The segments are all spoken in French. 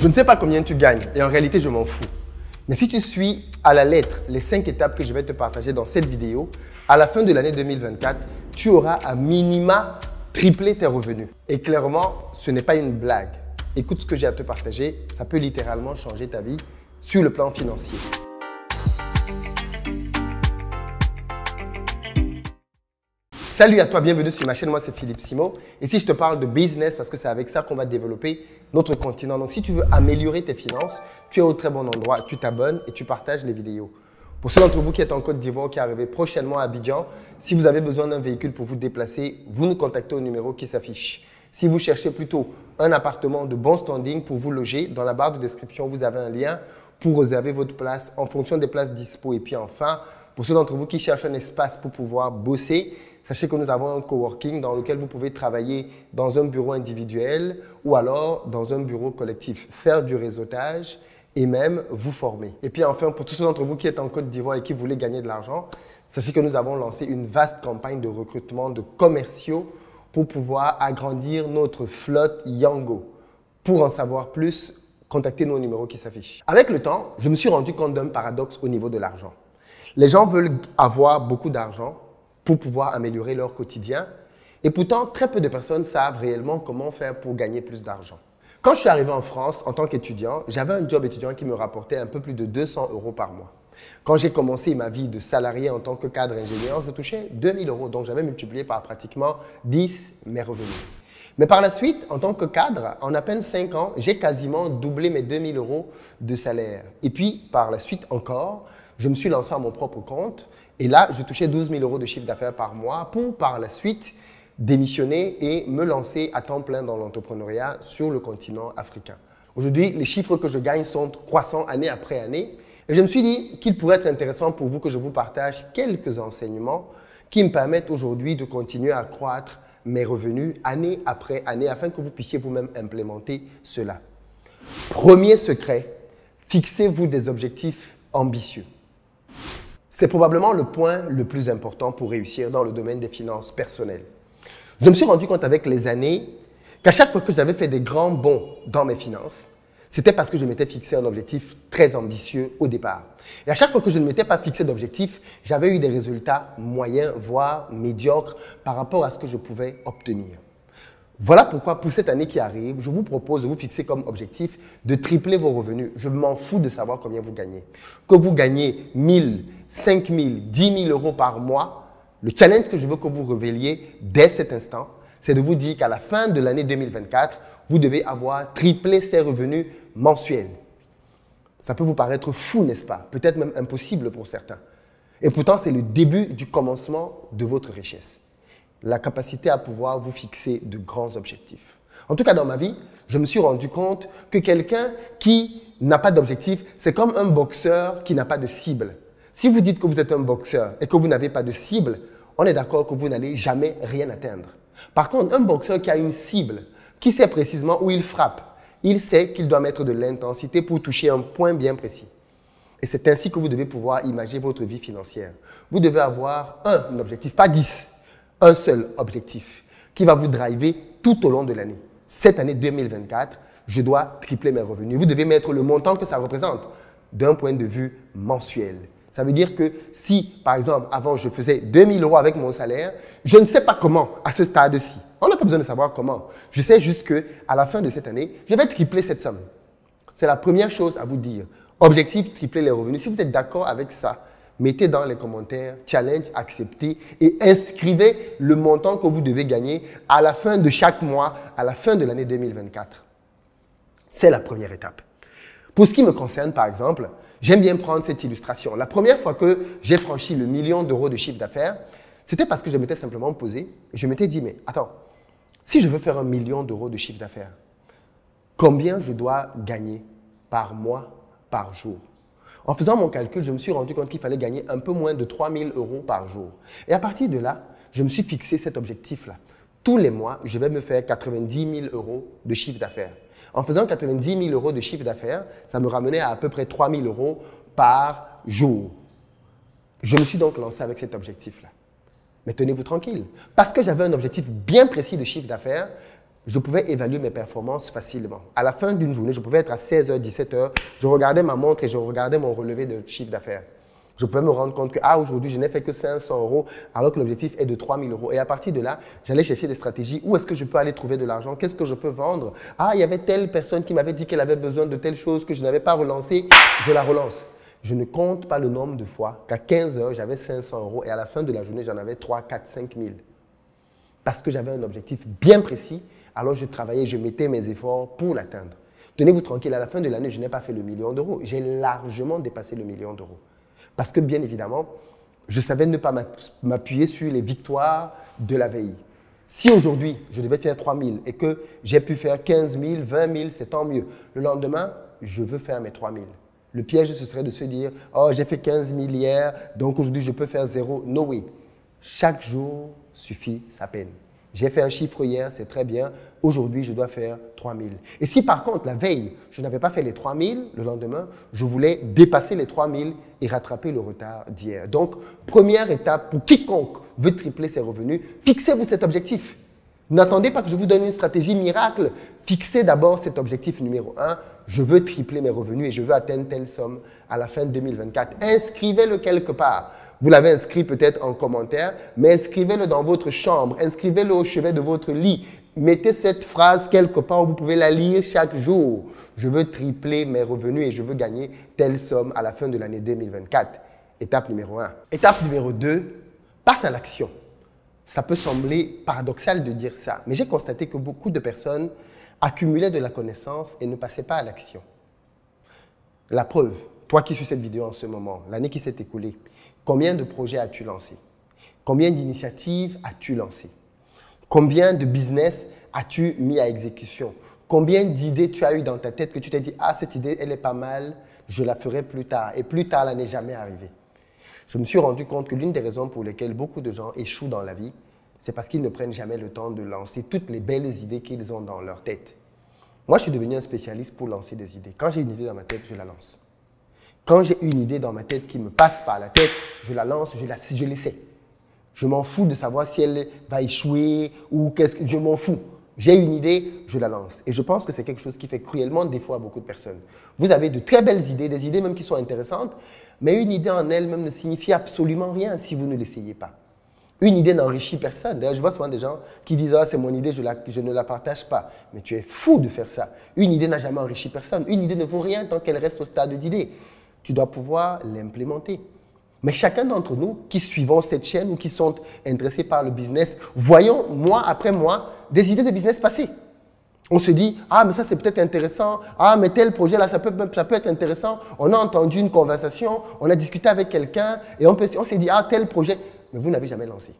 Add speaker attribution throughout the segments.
Speaker 1: Je ne sais pas combien tu gagnes et en réalité, je m'en fous. Mais si tu suis à la lettre les 5 étapes que je vais te partager dans cette vidéo, à la fin de l'année 2024, tu auras à minima triplé tes revenus. Et clairement, ce n'est pas une blague. Écoute ce que j'ai à te partager, ça peut littéralement changer ta vie sur le plan financier. Salut à toi, bienvenue sur ma chaîne, moi c'est Philippe Simo. Ici je te parle de business parce que c'est avec ça qu'on va développer notre continent. Donc si tu veux améliorer tes finances, tu es au très bon endroit, tu t'abonnes et tu partages les vidéos. Pour ceux d'entre vous qui êtes en Côte d'Ivoire, qui arrivez prochainement à Abidjan, si vous avez besoin d'un véhicule pour vous déplacer, vous nous contactez au numéro qui s'affiche. Si vous cherchez plutôt un appartement de bon standing pour vous loger, dans la barre de description, vous avez un lien pour réserver votre place en fonction des places dispo. Et puis enfin, pour ceux d'entre vous qui cherchent un espace pour pouvoir bosser, sachez que nous avons un coworking dans lequel vous pouvez travailler dans un bureau individuel ou alors dans un bureau collectif, faire du réseautage et même vous former. Et puis enfin, pour tous ceux d'entre vous qui êtes en Côte d'Ivoire et qui voulaient gagner de l'argent, sachez que nous avons lancé une vaste campagne de recrutement de commerciaux pour pouvoir agrandir notre flotte Yango. Pour en savoir plus, contactez nos numéros qui s'affichent. Avec le temps, je me suis rendu compte d'un paradoxe au niveau de l'argent. Les gens veulent avoir beaucoup d'argent pour pouvoir améliorer leur quotidien. Et pourtant, très peu de personnes savent réellement comment faire pour gagner plus d'argent. Quand je suis arrivé en France en tant qu'étudiant, j'avais un job étudiant qui me rapportait un peu plus de 200 € par mois. Quand j'ai commencé ma vie de salarié en tant que cadre ingénieur, je touchais 2000 €. Donc, j'avais multiplié par pratiquement 10 mes revenus. Mais par la suite, en tant que cadre, en à peine 5 ans, j'ai quasiment doublé mes 2000 € de salaire. Et puis, par la suite encore, je me suis lancé à mon propre compte. Et là, je touchais 12 000 € de chiffre d'affaires par mois pour par la suite démissionner et me lancer à temps plein dans l'entrepreneuriat sur le continent africain. Aujourd'hui, les chiffres que je gagne sont croissants année après année. Et je me suis dit qu'il pourrait être intéressant pour vous que je vous partage quelques enseignements qui me permettent aujourd'hui de continuer à croître mes revenus année après année afin que vous puissiez vous-même implémenter cela. Premier secret, fixez-vous des objectifs ambitieux. C'est probablement le point le plus important pour réussir dans le domaine des finances personnelles. Je me suis rendu compte avec les années qu'à chaque fois que j'avais fait des grands bonds dans mes finances, c'était parce que je m'étais fixé un objectif très ambitieux au départ. Et à chaque fois que je ne m'étais pas fixé d'objectif, j'avais eu des résultats moyens, voire médiocres par rapport à ce que je pouvais obtenir. Voilà pourquoi pour cette année qui arrive, je vous propose de vous fixer comme objectif de tripler vos revenus. Je m'en fous de savoir combien vous gagnez. Que vous gagnez 1000, 5000, 10 000 € par mois, le challenge que je veux que vous révéliez dès cet instant, c'est de vous dire qu'à la fin de l'année 2024, vous devez avoir triplé ces revenus mensuels. Ça peut vous paraître fou, n'est-ce pas? Peut-être même impossible pour certains. Et pourtant, c'est le début du commencement de votre richesse. La capacité à pouvoir vous fixer de grands objectifs. En tout cas, dans ma vie, je me suis rendu compte que quelqu'un qui n'a pas d'objectif, c'est comme un boxeur qui n'a pas de cible. Si vous dites que vous êtes un boxeur et que vous n'avez pas de cible, on est d'accord que vous n'allez jamais rien atteindre. Par contre, un boxeur qui a une cible, qui sait précisément où il frappe, il sait qu'il doit mettre de l'intensité pour toucher un point bien précis. Et c'est ainsi que vous devez pouvoir imaginer votre vie financière. Vous devez avoir un objectif, pas 10. Un seul objectif qui va vous driver tout au long de l'année. Cette année 2024, je dois tripler mes revenus. Vous devez mettre le montant que ça représente d'un point de vue mensuel. Ça veut dire que si, par exemple, avant je faisais 2000 € avec mon salaire, je ne sais pas comment à ce stade-ci. On n'a pas besoin de savoir comment. Je sais juste qu'à la fin de cette année, je vais tripler cette somme. C'est la première chose à vous dire. Objectif, tripler les revenus. Si vous êtes d'accord avec ça, mettez dans les commentaires, challenge, acceptez et inscrivez le montant que vous devez gagner à la fin de chaque mois, à la fin de l'année 2024. C'est la première étape. Pour ce qui me concerne, par exemple, j'aime bien prendre cette illustration. La première fois que j'ai franchi le 1 000 000 € de chiffre d'affaires, c'était parce que je m'étais simplement posé et je m'étais dit, mais attends, si je veux faire 1 million € de chiffre d'affaires, combien je dois gagner par mois, par jour? En faisant mon calcul, je me suis rendu compte qu'il fallait gagner un peu moins de 3 000 € par jour. Et à partir de là, je me suis fixé cet objectif-là. Tous les mois, je vais me faire 90 000 € de chiffre d'affaires. En faisant 90 000 € de chiffre d'affaires, ça me ramenait à peu près 3 000 € par jour. Je me suis donc lancé avec cet objectif-là. Mais tenez-vous tranquille, parce que j'avais un objectif bien précis de chiffre d'affaires, je pouvais évaluer mes performances facilement. À la fin d'une journée, je pouvais être à 16h, 17h, je regardais ma montre et je regardais mon relevé de chiffre d'affaires. Je pouvais me rendre compte que aujourd'hui, je n'ai fait que 500 euros alors que l'objectif est de 3000 euros. Et à partir de là, j'allais chercher des stratégies. Où est-ce que je peux aller trouver de l'argent? Qu'est-ce que je peux vendre? Ah, il y avait telle personne qui m'avait dit qu'elle avait besoin de telle chose que je n'avais pas relancée. Je la relance. Je ne compte pas le nombre de fois qu'à 15 heures, j'avais 500 euros et à la fin de la journée, j'en avais 3, 4, 5 000. Parce que j'avais un objectif bien précis. Alors, je travaillais, je mettais mes efforts pour l'atteindre. Tenez-vous tranquille, à la fin de l'année, je n'ai pas fait le million d'euros. J'ai largement dépassé le million d'euros. Parce que, bien évidemment, je savais ne pas m'appuyer sur les victoires de la veille. Si aujourd'hui, je devais faire 3 000 et que j'ai pu faire 15 000, 20 000, c'est tant mieux. Le lendemain, je veux faire mes 3 000. Le piège, ce serait de se dire « Oh, j'ai fait 15 000 hier, donc aujourd'hui, je peux faire 0. » No way. Chaque jour suffit sa peine. J'ai fait un chiffre hier, c'est très bien. Aujourd'hui, je dois faire 3 000. Et si par contre, la veille, je n'avais pas fait les 3 000, le lendemain, je voulais dépasser les 3 000 et rattraper le retard d'hier. Donc, première étape pour quiconque veut tripler ses revenus, fixez-vous cet objectif. N'attendez pas que je vous donne une stratégie miracle. Fixez d'abord cet objectif numéro 1. Je veux tripler mes revenus et je veux atteindre telle somme à la fin de 2024. Inscrivez-le quelque part. Vous l'avez inscrit peut-être en commentaire, mais inscrivez-le dans votre chambre, inscrivez-le au chevet de votre lit. Mettez cette phrase quelque part où vous pouvez la lire chaque jour. Je veux tripler mes revenus et je veux gagner telle somme à la fin de l'année 2024. Étape numéro 1. Étape numéro 2, passe à l'action. Ça peut sembler paradoxal de dire ça, mais j'ai constaté que beaucoup de personnes accumulaient de la connaissance et ne passaient pas à l'action. La preuve, toi qui suis cette vidéo en ce moment, l'année qui s'est écoulée, combien de projets as-tu lancé? Combien d'initiatives as-tu lancées? Combien de business as-tu mis à exécution? Combien d'idées tu as eu dans ta tête que tu t'es dit « Ah, cette idée, elle est pas mal, je la ferai plus tard. » Et plus tard, elle n'est jamais arrivée. Je me suis rendu compte que l'une des raisons pour lesquelles beaucoup de gens échouent dans la vie, c'est parce qu'ils ne prennent jamais le temps de lancer toutes les belles idées qu'ils ont dans leur tête. Moi, je suis devenu un spécialiste pour lancer des idées. Quand j'ai une idée dans ma tête, je la lance. Quand j'ai une idée dans ma tête qui me passe par la tête, je la lance, je l'essaie. Je m'en fous de savoir si elle va échouer ou qu'est-ce que… Je m'en fous. J'ai une idée, je la lance. Et je pense que c'est quelque chose qui fait cruellement défaut à beaucoup de personnes. Vous avez de très belles idées, des idées même qui sont intéressantes, mais une idée en elle-même ne signifie absolument rien si vous ne l'essayez pas. Une idée n'enrichit personne. D'ailleurs, je vois souvent des gens qui disent « Ah, c'est mon idée, je ne la partage pas. » Mais tu es fou de faire ça. Une idée n'a jamais enrichi personne. Une idée ne vaut rien tant qu'elle reste au stade d'idée. Tu dois pouvoir l'implémenter. Mais chacun d'entre nous qui suivons cette chaîne ou qui sont intéressés par le business, voyons mois après mois des idées de business passer. On se dit, ah mais ça c'est peut-être intéressant, ah mais tel projet là ça peut être intéressant. On a entendu une conversation, on a discuté avec quelqu'un et on s'est dit, ah tel projet, mais vous n'avez jamais lancé.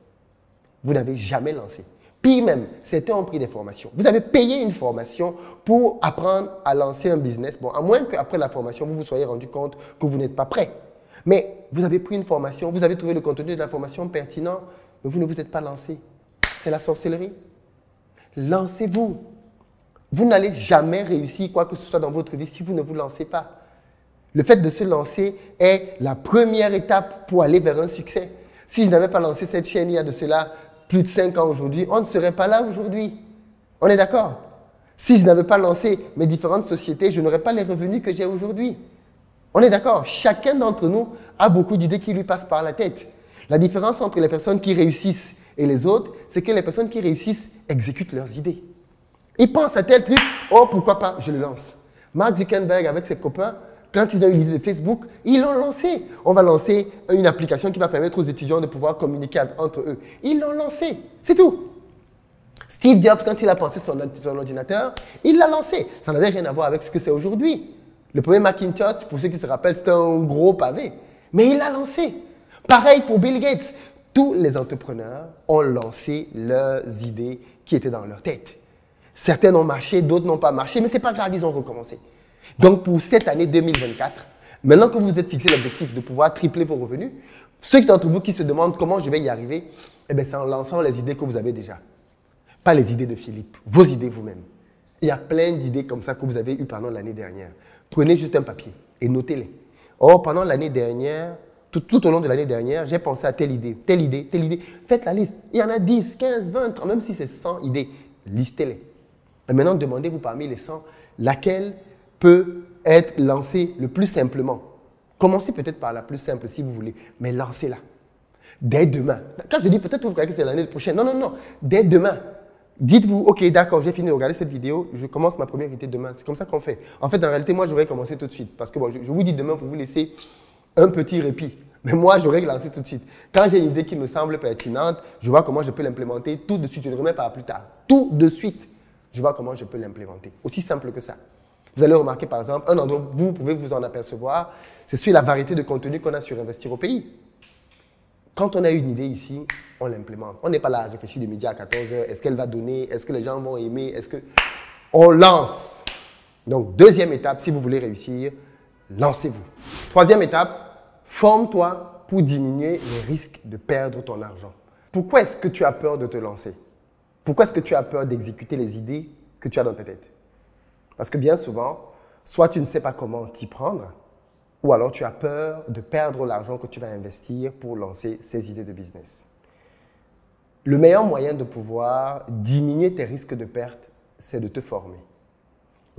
Speaker 1: Vous n'avez jamais lancé. Pire même, certains ont pris des formations. Vous avez payé une formation pour apprendre à lancer un business. Bon, à moins qu'après la formation, vous vous soyez rendu compte que vous n'êtes pas prêt. Mais vous avez pris une formation, vous avez trouvé le contenu de la formation pertinent, mais vous ne vous êtes pas lancé. C'est la sorcellerie. Lancez-vous. Vous n'allez jamais réussir quoi que ce soit dans votre vie si vous ne vous lancez pas. Le fait de se lancer est la première étape pour aller vers un succès. Si je n'avais pas lancé cette chaîne il y a de cela plus de 5 ans aujourd'hui, on ne serait pas là aujourd'hui. On est d'accord? Si je n'avais pas lancé mes différentes sociétés, je n'aurais pas les revenus que j'ai aujourd'hui. On est d'accord? Chacun d'entre nous a beaucoup d'idées qui lui passent par la tête. La différence entre les personnes qui réussissent et les autres, c'est que les personnes qui réussissent exécutent leurs idées. Ils pensent à tel truc, oh pourquoi pas, je le lance. Mark Zuckerberg avec ses copains, quand ils ont eu l'idée de Facebook, ils l'ont lancé. On va lancer une application qui va permettre aux étudiants de pouvoir communiquer entre eux. Ils l'ont lancé, c'est tout. Steve Jobs, quand il a pensé son ordinateur, il l'a lancé. Ça n'avait rien à voir avec ce que c'est aujourd'hui. Le premier Macintosh, pour ceux qui se rappellent, c'était un gros pavé. Mais il l'a lancé. Pareil pour Bill Gates. Tous les entrepreneurs ont lancé leurs idées qui étaient dans leur tête. Certaines ont marché, d'autres n'ont pas marché, mais ce n'est pas grave, ils ont recommencé. Donc, pour cette année 2024, maintenant que vous vous êtes fixé l'objectif de pouvoir tripler vos revenus, ceux d'entre vous qui se demandent comment je vais y arriver, eh bien, c'est en lançant les idées que vous avez déjà. Pas les idées de Philippe, vos idées vous-même. Il y a plein d'idées comme ça que vous avez eues pendant l'année dernière. Prenez juste un papier et notez-les. Oh, pendant l'année dernière, tout au long de l'année dernière, j'ai pensé à telle idée, telle idée, telle idée. Faites la liste. Il y en a 10, 15, 20, même si c'est 100 idées, listez-les. Et maintenant, demandez-vous parmi les 100, laquelle peut être lancée le plus simplement. Commencez peut-être par la plus simple si vous voulez, mais lancez-la. Dès demain. Quand je dis peut-être vous croyez que c'est l'année prochaine. Non, non, non. Dès demain. Dites-vous, ok, d'accord, j'ai fini de regarder cette vidéo, je commence ma première idée demain. C'est comme ça qu'on fait. En fait, en réalité, moi, j'aurais commencé tout de suite. Parce que bon, je vous dis demain pour vous laisser un petit répit. Mais moi, j'aurais lancé tout de suite. Quand j'ai une idée qui me semble pertinente, je vois comment je peux l'implémenter tout de suite. Je ne remets pas plus tard. Tout de suite, je vois comment je peux l'implémenter. Aussi simple que ça. Vous allez remarquer, par exemple, un endroit où vous pouvez vous en apercevoir, c'est sur la variété de contenu qu'on a sur Investir au pays. Quand on a une idée ici, on l'implémente. On n'est pas là à réfléchir des médias à 14 heures. Est-ce qu'elle va donner? Est-ce que les gens vont aimer? Est-ce que... On lance. Donc, deuxième étape, si vous voulez réussir, lancez-vous. Troisième étape, forme-toi pour diminuer les risques de perdre ton argent. Pourquoi est-ce que tu as peur de te lancer? Pourquoi est-ce que tu as peur d'exécuter les idées que tu as dans ta tête? Parce que bien souvent, soit tu ne sais pas comment t'y prendre, ou alors tu as peur de perdre l'argent que tu vas investir pour lancer ces idées de business. Le meilleur moyen de pouvoir diminuer tes risques de perte, c'est de te former.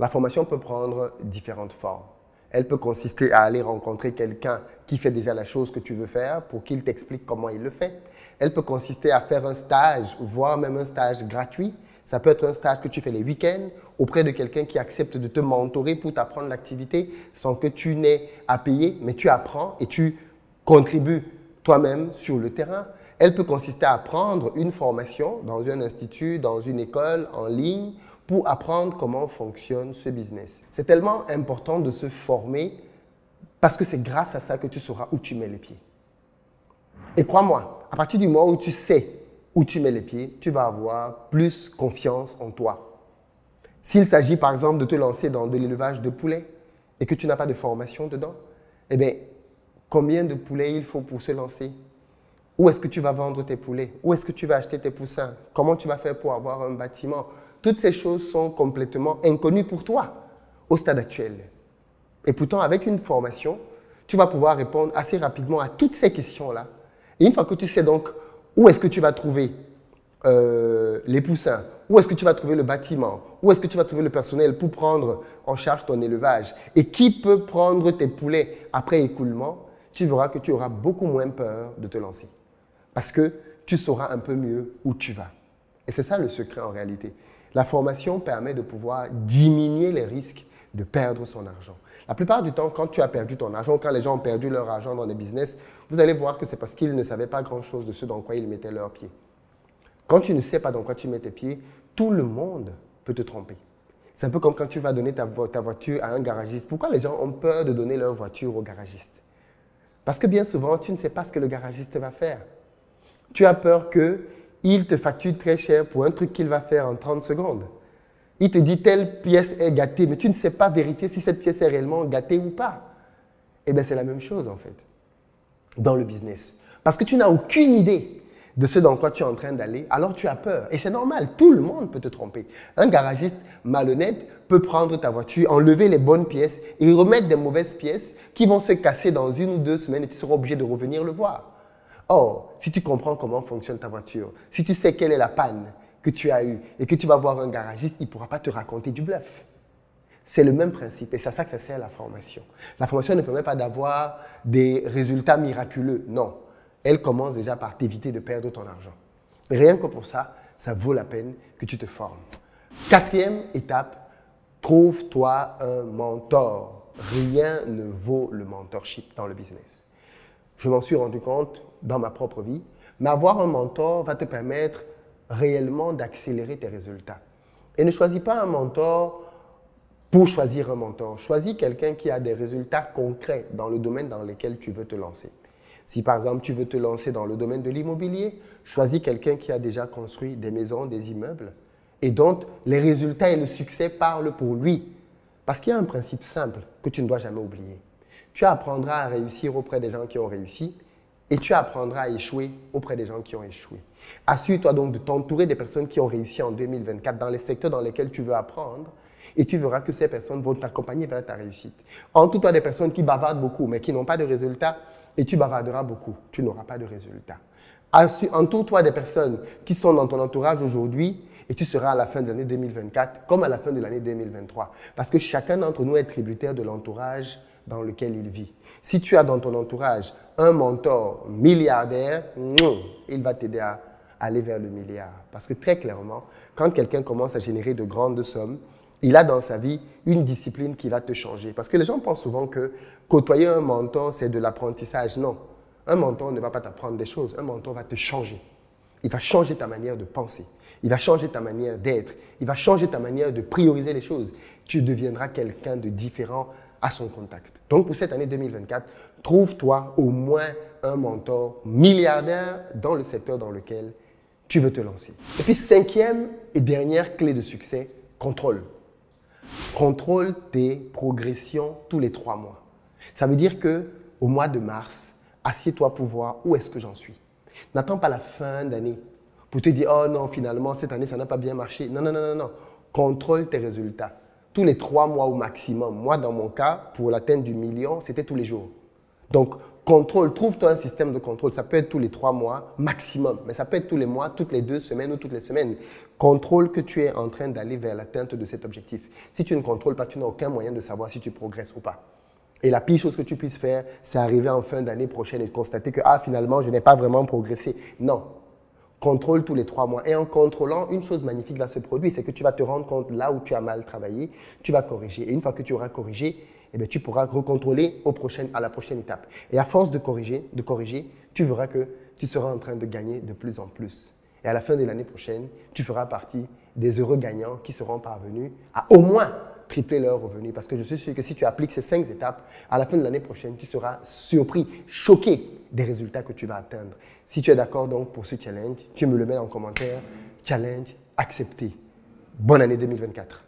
Speaker 1: La formation peut prendre différentes formes. Elle peut consister à aller rencontrer quelqu'un qui fait déjà la chose que tu veux faire pour qu'il t'explique comment il le fait. Elle peut consister à faire un stage, voire même un stage gratuit. Ça peut être un stage que tu fais les week-ends auprès de quelqu'un qui accepte de te mentorer pour t'apprendre l'activité sans que tu n'aies à payer, mais tu apprends et tu contribues toi-même sur le terrain. Elle peut consister à prendre une formation dans un institut, dans une école, en ligne, pour apprendre comment fonctionne ce business. C'est tellement important de se former parce que c'est grâce à ça que tu sauras où tu mets les pieds. Et crois-moi, à partir du moment où tu sais où tu mets les pieds, tu vas avoir plus confiance en toi. S'il s'agit par exemple de te lancer dans de l'élevage de poulets et que tu n'as pas de formation dedans, eh bien, combien de poulets il faut pour se lancer? Où est-ce que tu vas vendre tes poulets? Où est-ce que tu vas acheter tes poussins? Comment tu vas faire pour avoir un bâtiment? Toutes ces choses sont complètement inconnues pour toi au stade actuel. Et pourtant, avec une formation, tu vas pouvoir répondre assez rapidement à toutes ces questions-là. Et une fois que tu sais donc où est-ce que tu vas trouver les poussins, où est-ce que tu vas trouver le bâtiment, où est-ce que tu vas trouver le personnel pour prendre en charge ton élevage et qui peut prendre tes poulets après écoulement, tu verras que tu auras beaucoup moins peur de te lancer. Parce que tu sauras un peu mieux où tu vas. Et c'est ça le secret en réalité. La formation permet de pouvoir diminuer les risques de perdre son argent. La plupart du temps, quand tu as perdu ton argent, quand les gens ont perdu leur argent dans des business, vous allez voir que c'est parce qu'ils ne savaient pas grand-chose de ce dans quoi ils mettaient leurs pieds. Quand tu ne sais pas dans quoi tu mets tes pieds, tout le monde peut te tromper. C'est un peu comme quand tu vas donner ta voiture à un garagiste. Pourquoi les gens ont peur de donner leur voiture au garagiste? Parce que bien souvent, tu ne sais pas ce que le garagiste va faire. Tu as peur qu'il te facture très cher pour un truc qu'il va faire en 30 secondes. Il te dit telle pièce est gâtée, mais tu ne sais pas vérifier si cette pièce est réellement gâtée ou pas. Eh bien, c'est la même chose en fait, dans le business. Parce que tu n'as aucune idée de ce dans quoi tu es en train d'aller, alors tu as peur. Et c'est normal, tout le monde peut te tromper. Un garagiste malhonnête peut prendre ta voiture, enlever les bonnes pièces et remettre des mauvaises pièces qui vont se casser dans 1 ou 2 semaines et tu seras obligé de revenir le voir. Or, si tu comprends comment fonctionne ta voiture, si tu sais quelle est la panne que tu as eue et que tu vas voir un garagiste, il ne pourra pas te raconter du bluff. C'est le même principe et c'est à ça que ça sert la formation. La formation ne permet pas d'avoir des résultats miraculeux, non. Elle commence déjà par t'éviter de perdre ton argent. Rien que pour ça, ça vaut la peine que tu te formes. 4e étape, trouve-toi un mentor. Rien ne vaut le mentorship dans le business. Je m'en suis rendu compte dans ma propre vie, mais avoir un mentor va te permettre réellement d'accélérer tes résultats. Et ne choisis pas un mentor pour choisir un mentor. Choisis quelqu'un qui a des résultats concrets dans le domaine dans lequel tu veux te lancer. Si par exemple tu veux te lancer dans le domaine de l'immobilier, choisis quelqu'un qui a déjà construit des maisons, des immeubles et dont les résultats et le succès parlent pour lui. Parce qu'il y a un principe simple que tu ne dois jamais oublier. Tu apprendras à réussir auprès des gens qui ont réussi et tu apprendras à échouer auprès des gens qui ont échoué. Assure-toi donc de t'entourer des personnes qui ont réussi en 2024 dans les secteurs dans lesquels tu veux apprendre et tu verras que ces personnes vont t'accompagner vers ta réussite. Entoure-toi des personnes qui bavardent beaucoup mais qui n'ont pas de résultats et tu bavarderas beaucoup, tu n'auras pas de résultats. Entoure-toi des personnes qui sont dans ton entourage aujourd'hui et tu seras à la fin de l'année 2024 comme à la fin de l'année 2023. Parce que chacun d'entre nous est tributaire de l'entourage dans lequel il vit. Si tu as dans ton entourage un mentor milliardaire, il va t'aider à aller vers le milliard. Parce que très clairement, quand quelqu'un commence à générer de grandes sommes, il a dans sa vie une discipline qui va te changer. Parce que les gens pensent souvent que côtoyer un mentor, c'est de l'apprentissage. Non, un mentor ne va pas t'apprendre des choses, un mentor va te changer. Il va changer ta manière de penser, il va changer ta manière d'être, il va changer ta manière de prioriser les choses. Tu deviendras quelqu'un de différent à son contact. Donc, pour cette année 2024, trouve-toi au moins un mentor milliardaire dans le secteur dans lequel tu veux te lancer. Et puis, cinquième et dernière clé de succès, contrôle. Contrôle tes progressions tous les 3 mois. Ça veut dire qu'au mois de mars, assieds-toi pour voir où est-ce que j'en suis. N'attends pas la fin d'année pour te dire « Oh non, finalement, cette année, ça n'a pas bien marché. » Non, non, non, non, non. Contrôle tes résultats. Tous les 3 mois au maximum. Moi, dans mon cas, pour l'atteinte du million, c'était tous les jours. Donc, contrôle, trouve-toi un système de contrôle. Ça peut être tous les 3 mois maximum, mais ça peut être tous les mois, toutes les 2 semaines ou toutes les semaines. Contrôle que tu es en train d'aller vers l'atteinte de cet objectif. Si tu ne contrôles pas, tu n'as aucun moyen de savoir si tu progresses ou pas. Et la pire chose que tu puisses faire, c'est arriver en fin d'année prochaine et constater que finalement, je n'ai pas vraiment progressé. Non. Contrôle tous les 3 mois. Et en contrôlant, une chose magnifique va se produire, c'est que tu vas te rendre compte là où tu as mal travaillé, tu vas corriger. Et une fois que tu auras corrigé, eh bien, tu pourras recontrôler à la prochaine étape. Et à force de corriger, tu verras que tu seras en train de gagner de plus en plus. Et à la fin de l'année prochaine, tu feras partie des heureux gagnants qui seront parvenus à au moins tripler leurs revenus. Parce que je suis sûr que si tu appliques ces 5 étapes, à la fin de l'année prochaine, tu seras surpris, choqué des résultats que tu vas atteindre. Si tu es d'accord donc pour ce challenge, tu me le mets en commentaire. Challenge accepté. Bonne année 2024.